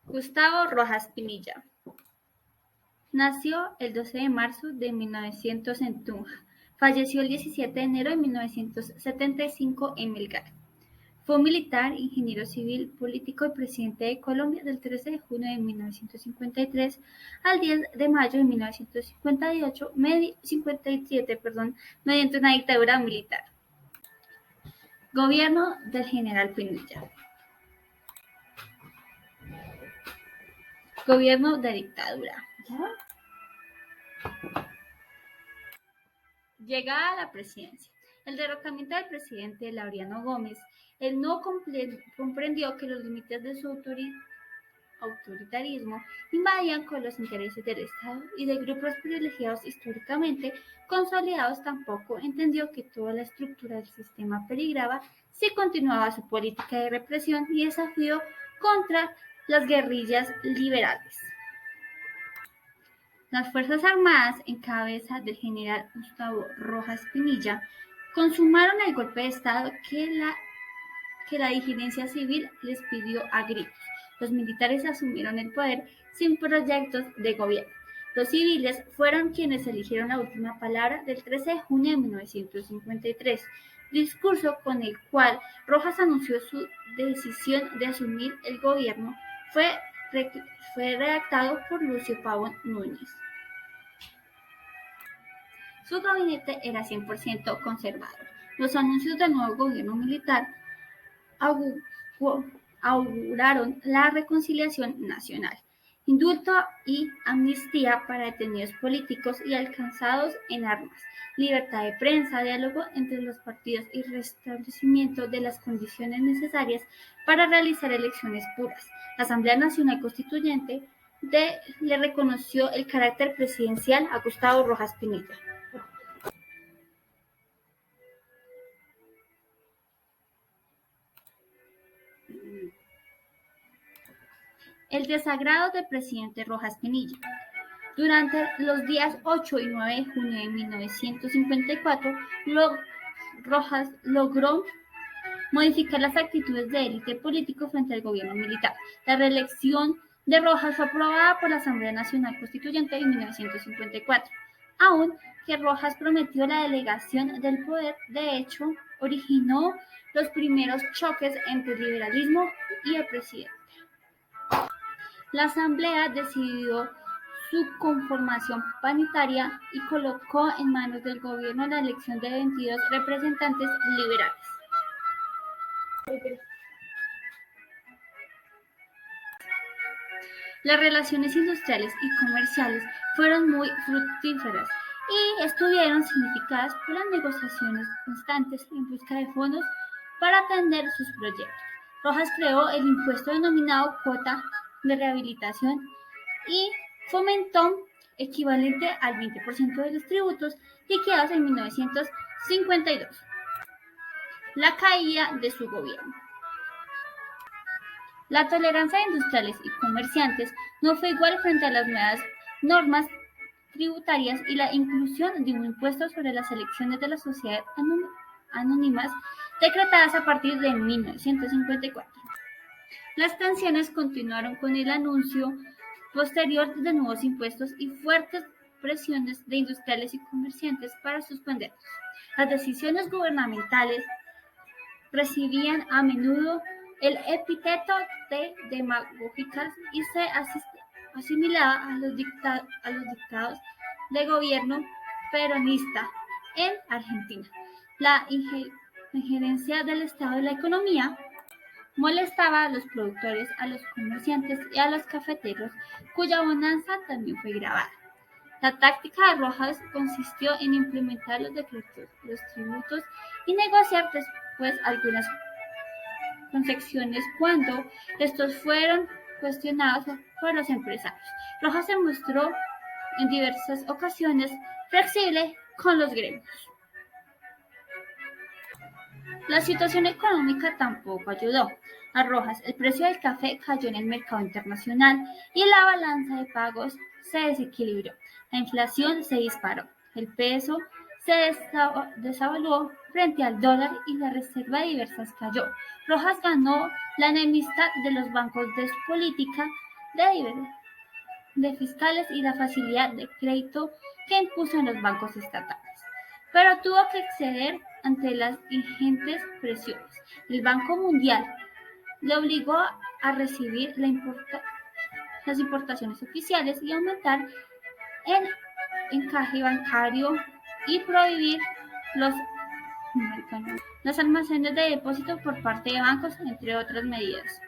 Gustavo Rojas Pinilla. Nació el 12 de marzo de 1900 en Tunja. Falleció el 17 de enero de 1975 en Melgar. Fue militar, ingeniero civil, político y presidente de Colombia del 13 de junio de 1953 al 10 de mayo de 1957, mediante una dictadura militar. Gobierno del general Pinilla. Gobierno de dictadura. Llegada a la presidencia. El derrocamiento del presidente Laureano Gómez. Él no comprendió que los límites de su autoritarismo invadían con los intereses del Estado y de grupos privilegiados históricamente consolidados. Tampoco entendió que toda la estructura del sistema peligraba si continuaba su política de represión y desafío contra las guerrillas liberales. Las Fuerzas Armadas, en cabeza del general Gustavo Rojas Pinilla, consumaron el golpe de Estado que la dirigencia civil les pidió a gritos. Los militares asumieron el poder sin proyectos de gobierno. Los civiles fueron quienes eligieron la última palabra del 13 de junio de 1953, discurso con el cual Rojas anunció su decisión de asumir el gobierno. Fue redactado por Lucio Pavón Núñez. Su gabinete era 100% conservador. Los anuncios del nuevo gobierno militar auguraron la reconciliación nacional, indulto y amnistía para detenidos políticos y alcanzados en armas, libertad de prensa, diálogo entre los partidos y restablecimiento de las condiciones necesarias para realizar elecciones puras. La Asamblea Nacional Constituyente le reconoció el carácter presidencial a Gustavo Rojas Pinilla. El desagrado del presidente Rojas Pinilla. Durante los días 8 y 9 de junio de 1954, Rojas logró modificar las actitudes de élite político frente al gobierno militar. La reelección de Rojas fue aprobada por la Asamblea Nacional Constituyente en 1954. Aun que Rojas prometió la delegación del poder, de hecho, originó los primeros choques entre el liberalismo y el presidente. La Asamblea decidió su conformación paritaria y colocó en manos del gobierno la elección de 22 representantes liberales. Las relaciones industriales y comerciales fueron muy fructíferas y estuvieron significadas por las negociaciones constantes en busca de fondos para atender sus proyectos. Rojas creó el impuesto denominado cuota de rehabilitación y fomentó equivalente al 20% de los tributos liquidados en 1952. La caída de su gobierno. La tolerancia de industriales y comerciantes no fue igual frente a las nuevas normas tributarias y la inclusión de un impuesto sobre las elecciones de las sociedades anónimas decretadas a partir de 1954. Las tensiones continuaron con el anuncio posterior de nuevos impuestos y fuertes presiones de industriales y comerciantes para suspenderlos. Las decisiones gubernamentales recibían a menudo el epíteto de demagógicas y se asimilaba a los dictados de gobierno peronista en Argentina. La injerencia del Estado en la economía molestaba a los productores, a los comerciantes y a los cafeteros, cuya bonanza también fue grabada. La táctica de Rojas consistió en implementar los decretos, los tributos y negociar después algunas concesiones cuando estos fueron cuestionados por los empresarios. Rojas se mostró en diversas ocasiones flexible con los gremios. La situación económica tampoco ayudó a Rojas. El precio del café cayó en el mercado internacional y la balanza de pagos se desequilibró. La inflación se disparó. El peso se devaluó frente al dólar y la reserva de divisas cayó. Rojas ganó la enemistad de los bancos de su política de fiscales y la facilidad de crédito que impuso en los bancos estatales, pero tuvo que acceder ante las ingentes presiones. El Banco Mundial le obligó a recibir las importaciones oficiales y aumentar el encaje bancario y prohibir los, los almacenes de depósito por parte de bancos, entre otras medidas.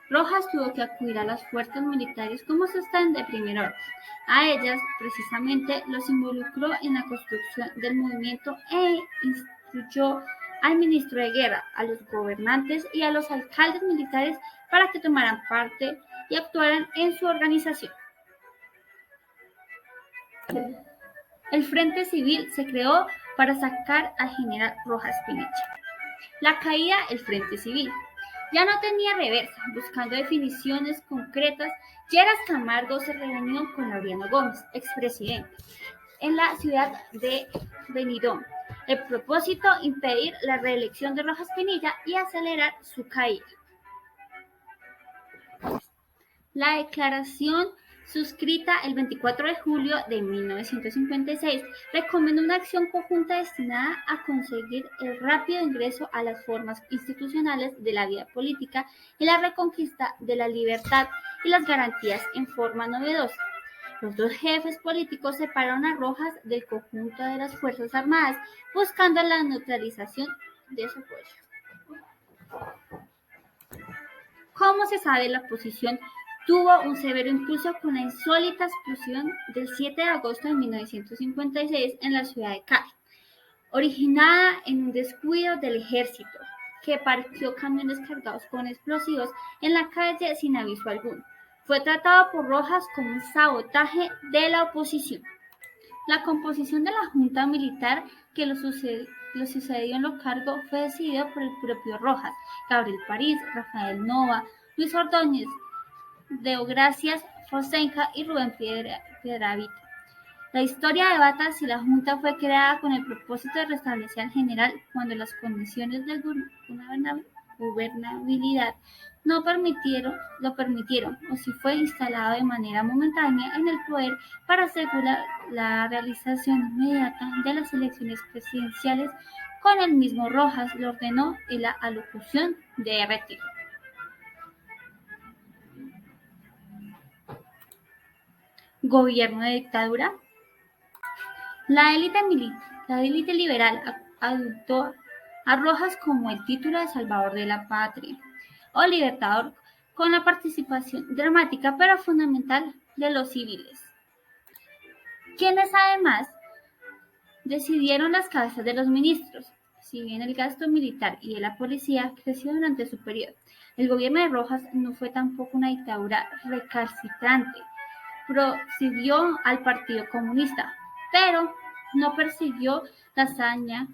Rojas tuvo que acudir a las fuerzas militares como sostén de primer orden. A ellas, precisamente, los involucró en la construcción del movimiento e instruyó al ministro de Guerra, a los gobernantes y a los alcaldes militares para que tomaran parte y actuaran en su organización. El Frente Civil se creó para sacar al general Rojas Pinilla. La caída del Frente Civil. Ya no tenía reversa. Buscando definiciones concretas, Lleras Camargo se reunió con Laureano Gómez, expresidente, en la ciudad de Benidorm. El propósito: impedir la reelección de Rojas Pinilla y acelerar su caída. La declaración, suscrita el 24 de julio de 1956, recomendó una acción conjunta destinada a conseguir el rápido ingreso a las formas institucionales de la vida política y la reconquista de la libertad y las garantías en forma novedosa. Los dos jefes políticos separaron a Rojas del conjunto de las Fuerzas Armadas, buscando la neutralización de su apoyo. Como se sabe, la oposición tuvo un severo impulso con la insólita explosión del 7 de agosto de 1956 en la ciudad de Cali, originada en un descuido del ejército, que parqueó camiones cargados con explosivos en la calle sin aviso alguno. Fue tratado por Rojas como un sabotaje de la oposición. La composición de la junta militar que lo sucedió en los cargos fue decidida por el propio Rojas, Gabriel París, Rafael Nova, Luis Ordóñez, Deogracias Fonseca y Rubén Piedravita. La historia debata si la Junta fue creada con el propósito de restablecer al general cuando las condiciones de gobernabilidad no lo permitieron, o si fue instalado de manera momentánea en el poder para asegurar la realización inmediata de las elecciones presidenciales. Con el mismo Rojas lo ordenó y la alocución de retiro. Gobierno de dictadura. La élite liberal adoptó a Rojas como el título de Salvador de la Patria o Libertador, con la participación dramática pero fundamental de los civiles, quienes además decidieron las cabezas de los ministros. Si bien el gasto militar y de la policía creció durante su periodo, el gobierno de Rojas no fue tampoco una dictadura recalcitrante. Prosiguió al Partido Comunista, pero no persiguió la hazaña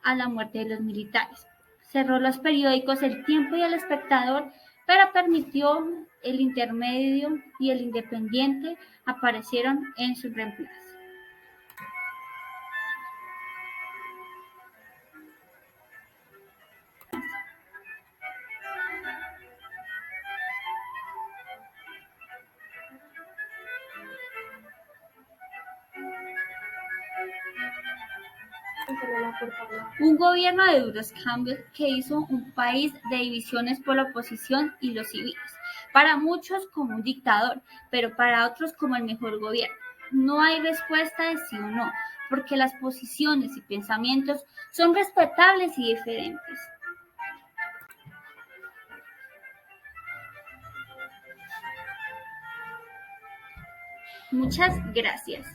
a la muerte de los militares. Cerró los periódicos El Tiempo y El Espectador, pero permitió El Intermedio y El Independiente aparecieron en su reemplazo. Un gobierno de duros cambios que hizo un país de divisiones por la oposición y los civiles, para muchos como un dictador, pero para otros como el mejor gobierno. No hay respuesta de sí o no, porque las posiciones y pensamientos son respetables y diferentes. Muchas gracias.